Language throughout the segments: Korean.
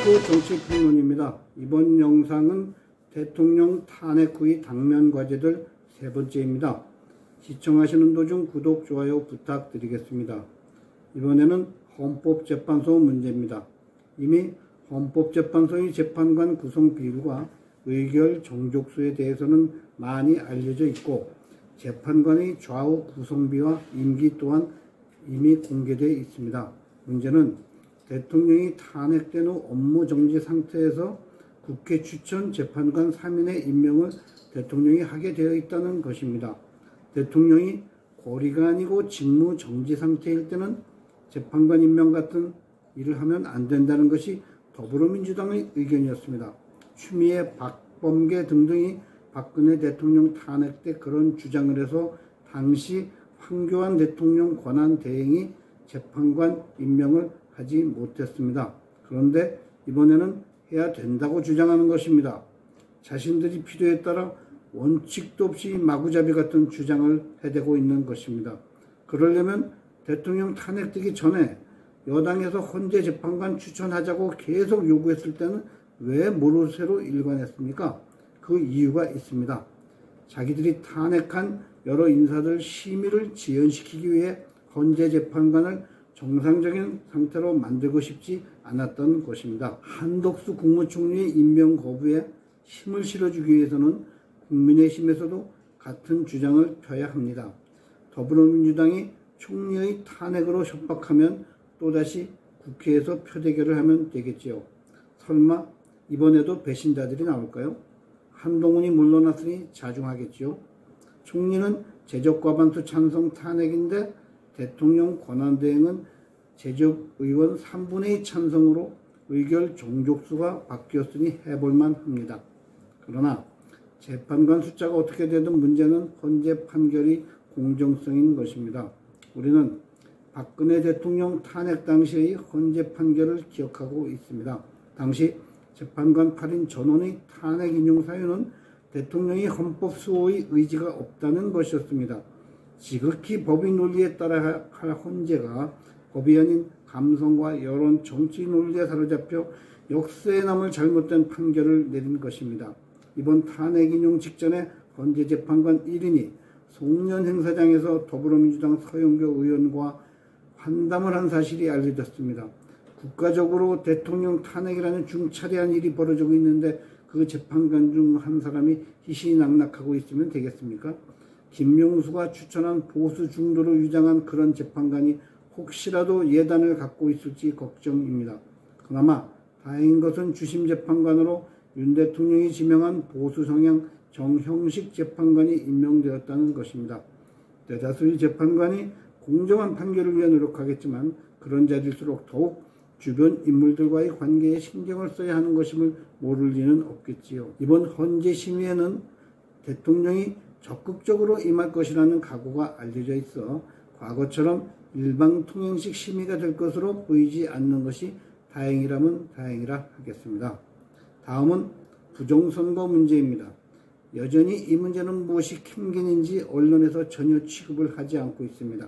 빅토크 정치평론입니다. 이번 영상은 대통령 탄핵 후의 당면 과제들 세 번째입니다. 시청하시는 도중 구독, 좋아요 부탁드리겠습니다. 이번에는 헌법재판소 문제입니다. 이미 헌법재판소의 재판관 구성 비율과 의결 정족수에 대해서는 많이 알려져 있고, 재판관의 좌우 구성비와 임기 또한 이미 공개되어 있습니다. 문제는 대통령이 탄핵된 후 업무 정지 상태에서 국회 추천 재판관 3인의 임명을 대통령이 하게 되어 있다는 것입니다. 대통령이 고리가 아니고 직무 정지 상태일 때는 재판관 임명 같은 일을 하면 안 된다는 것이 더불어민주당의 의견이었습니다. 추미애, 박범계 등등이 박근혜 대통령 탄핵 때 그런 주장을 해서 당시 황교안 대통령 권한 대행이 재판관 임명을 하지 못했습니다. 그런데 이번에는 해야 된다고 주장하는 것입니다. 자신들이 필요에 따라 원칙도 없이 마구잡이 같은 주장을 해대고 있는 것입니다. 그러려면 대통령 탄핵되기 전에 여당에서 헌재 재판관 추천하자고 계속 요구했을 때는 왜 모르쇠로 일관했습니까? 그 이유가 있습니다. 자기들이 탄핵한 여러 인사들 심의를 지연시키기 위해 헌재 재판관을 정상적인 상태로 만들고 싶지 않았던 것입니다. 한덕수 국무총리의 임명 거부에 힘을 실어주기 위해서는 국민의힘에서도 같은 주장을 펴야 합니다. 더불어민주당이 총리의 탄핵으로 협박하면 또다시 국회에서 표대결을 하면 되겠지요. 설마 이번에도 배신자들이 나올까요? 한동훈이 물러났으니 자중하겠지요. 총리는 제적과반수 찬성 탄핵인데 대통령 권한대행은 제적의원 3분의 2 찬성으로 의결 종족수가 바뀌었으니 해볼만 합니다. 그러나 재판관 숫자가 어떻게 되든 문제는 헌재 판결이 공정성인 것입니다. 우리는 박근혜 대통령 탄핵 당시의 헌재 판결을 기억하고 있습니다. 당시 재판관 8인 전원의 탄핵 인용 사유는 대통령이 헌법 수호의 의지가 없다는 것이었습니다. 지극히 법의 논리에 따라 할 헌재가 법이 아닌 감성과 여론, 정치 논리에 사로잡혀 역사에 남을 잘못된 판결을 내린 것입니다. 이번 탄핵 인용 직전에 헌재 재판관 1인이 송년 행사장에서 더불어민주당 서영교 의원과 환담을 한 사실이 알려졌습니다. 국가적으로 대통령 탄핵이라는 중차대한 일이 벌어지고 있는데 그 재판관 중 한 사람이 희시낙낙하고 있으면 되겠습니까? 김명수가 추천한 보수 중도로 유장한 그런 재판관이 혹시라도 예단을 갖고 있을지 걱정입니다. 그나마 다행인 것은 주심 재판관으로 윤 대통령이 지명한 보수 성향 정형식 재판관이 임명되었다는 것입니다. 대다수의 재판관이 공정한 판결을 위해 노력하겠지만 그런 자리일수록 더욱 주변 인물들과의 관계에 신경을 써야 하는 것임을 모를 리는 없겠지요. 이번 헌재 심의에는 대통령이 적극적으로 임할 것이라는 각오가 알려져 있어 과거처럼 일방통행식 심의가 될 것으로 보이지 않는 것이 다행이라면 다행이라 하겠습니다. 다음은 부정선거 문제입니다. 여전히 이 문제는 무엇이 캥긴인지 언론에서 전혀 취급을 하지 않고 있습니다.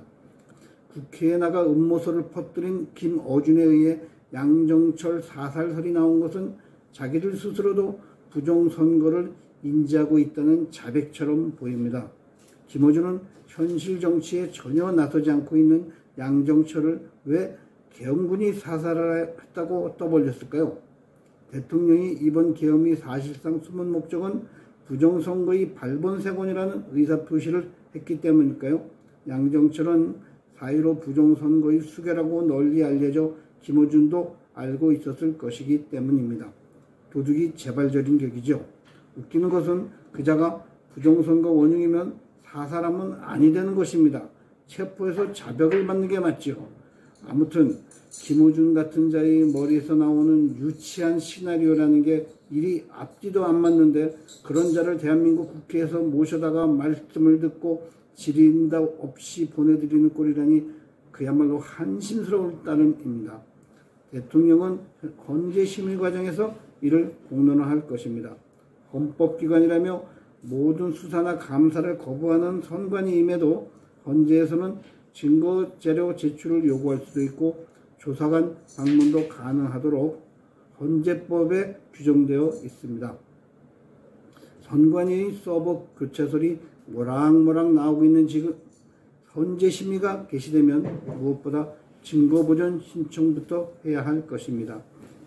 국회에 나가 음모설을 퍼뜨린 김어준에 의해 양정철 사살설이 나온 것은 자기들 스스로도 부정선거를 인지하고 있다는 자백처럼 보입니다. 김어준은 현실 정치에 전혀 나서지 않고 있는 양정철을 왜 계엄군이 사살했다고 떠벌렸을까요? 대통령이 이번 계엄이 사실상 숨은 목적은 부정선거의 발본색원이라는 의사표시를 했기 때문일까요? 양정철은 4.15 부정선거의 수괴라고 널리 알려져 김어준도 알고 있었을 것이기 때문입니다. 도둑이 재발절인 격이죠. 웃기는 것은 그자가 부정선거 원흉이면 사살하면 아니 되는 것입니다. 체포해서 자백을 받는 게 맞죠. 아무튼 김어준 같은 자의 머리에서 나오는 유치한 시나리오라는 게 일이 앞뒤도 안 맞는데 그런 자를 대한민국 국회에서 모셔다가 말씀을 듣고 지린다 없이 보내드리는 꼴이라니 그야말로 한심스러울 따름입니다. 대통령은 헌재 심의 과정에서 이를 공론화할 것입니다. 헌법기관이라며 모든 수사나 감사를 거부하는 선관위임에도 헌재에서는 증거 자료 제출을 요구할 수도 있고 조사관 방문도 가능하도록 헌재법에 규정되어 있습니다. 선관위 서버 교체설이 모락모락 나오고 있는 지금 헌재 심의가 개시되면 무엇보다 증거보전 신청부터 해야 할 것입니다.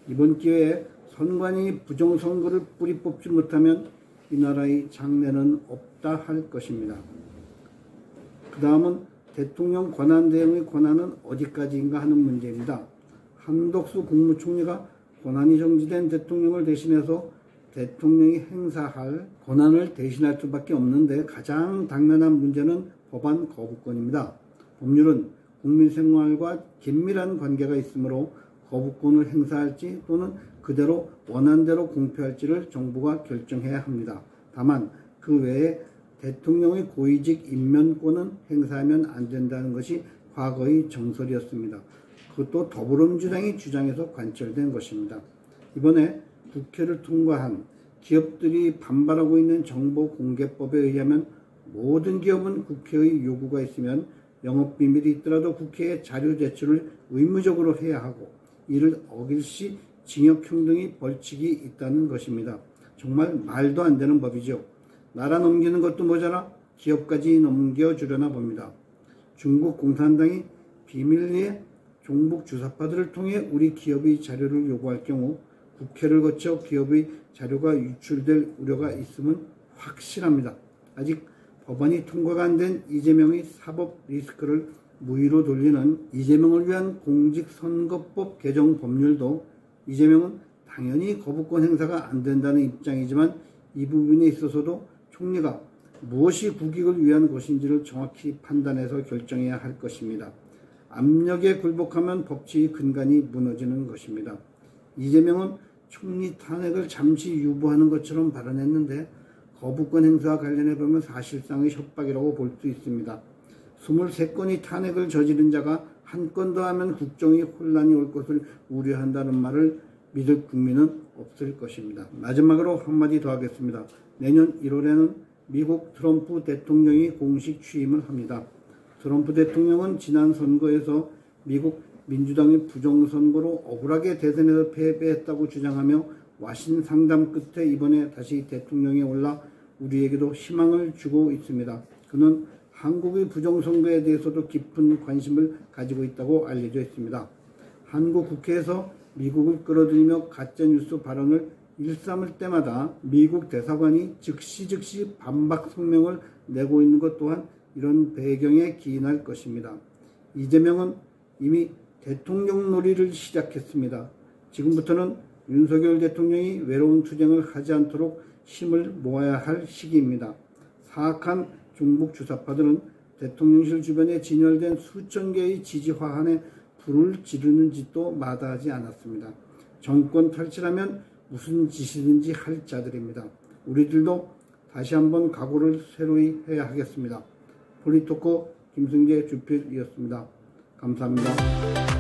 이번 기회에 선관위 부정선거를 뿌리 뽑지 못하면 이 나라의 장래는 없다 할 것입니다. 그 다음은 대통령 권한대행의 권한은 어디까지인가 하는 문제입니다. 한덕수 국무총리가 권한이 정지된 대통령을 대신해서 대통령이 행사할 권한을 대신할 수밖에 없는데 가장 당면한 문제는 법안 거부권입니다. 법률은 국민 생활과 긴밀한 관계가 있으므로 거부권을 행사할지 또는 그대로 원한대로 공표할지를 정부가 결정해야 합니다. 다만 그 외에 대통령의 고위직 임면권은 행사하면 안 된다는 것이 과거의 정설이었습니다. 그것도 더불어민주당이 주장해서 관철된 것입니다. 이번에 국회를 통과한 기업들이 반발하고 있는 정보공개법에 의하면 모든 기업은 국회의 요구가 있으면 영업비밀이 있더라도 국회에 자료 제출을 의무적으로 해야 하고 이를 어길 시 징역형 등의 벌칙이 있다는 것입니다. 정말 말도 안 되는 법이죠. 나라 넘기는 것도 모자라 기업까지 넘겨주려나 봅니다. 중국 공산당이 비밀리에 종북 주사파들을 통해 우리 기업의 자료를 요구할 경우 국회를 거쳐 기업의 자료가 유출될 우려가 있음은 확실합니다. 아직 법안이 통과가 안 된 이재명의 사법 리스크를 무위로 돌리는 이재명을 위한 공직선거법 개정 법률도 이재명은 당연히 거부권 행사가 안 된다는 입장이지만 이 부분에 있어서도 총리가 무엇이 국익을 위한 것인지를 정확히 판단해서 결정해야 할 것입니다. 압력에 굴복하면 법치의 근간이 무너지는 것입니다. 이재명은 총리 탄핵을 잠시 유보하는 것처럼 발언했는데 거부권 행사와 관련해 보면 사실상의 협박이라고 볼 수 있습니다. 23건의 탄핵을 저지른 자가 한 건 더 하면 국정의 혼란이 올 것을 우려한다는 말을 믿을 국민은 없을 것입니다. 마지막으로 한마디 더 하겠습니다. 내년 1월에는 미국 트럼프 대통령이 공식 취임을 합니다. 트럼프 대통령은 지난 선거에서 미국 민주당의 부정선거로 억울하게 대선에서 패배했다고 주장하며 와신 상담 끝에 이번에 다시 대통령에 올라 우리에게도 희망을 주고 있습니다. 그는 한국의 부정선거에 대해서도 깊은 관심을 가지고 있다고 알려져 있습니다. 한국 국회에서 미국을 끌어들이며 가짜뉴스 발언을 일삼을 때마다 미국 대사관이 즉시 반박 성명을 내고 있는 것 또한 이런 배경에 기인할 것입니다. 이재명은 이미 대통령 놀이를 시작했습니다. 지금부터는 윤석열 대통령이 외로운 투쟁을 하지 않도록 힘을 모아야 할 시기입니다. 사악한 중북 주사파들은 대통령실 주변에 진열된 수천 개의 지지 화환에 불을 지르는 짓도 마다하지 않았습니다. 정권 탈취라면 무슨 짓이든지 할 자들입니다. 우리들도 다시 한번 각오를 새로이 해야 하겠습니다. 폴리토커 김승재 주필이었습니다. 감사합니다.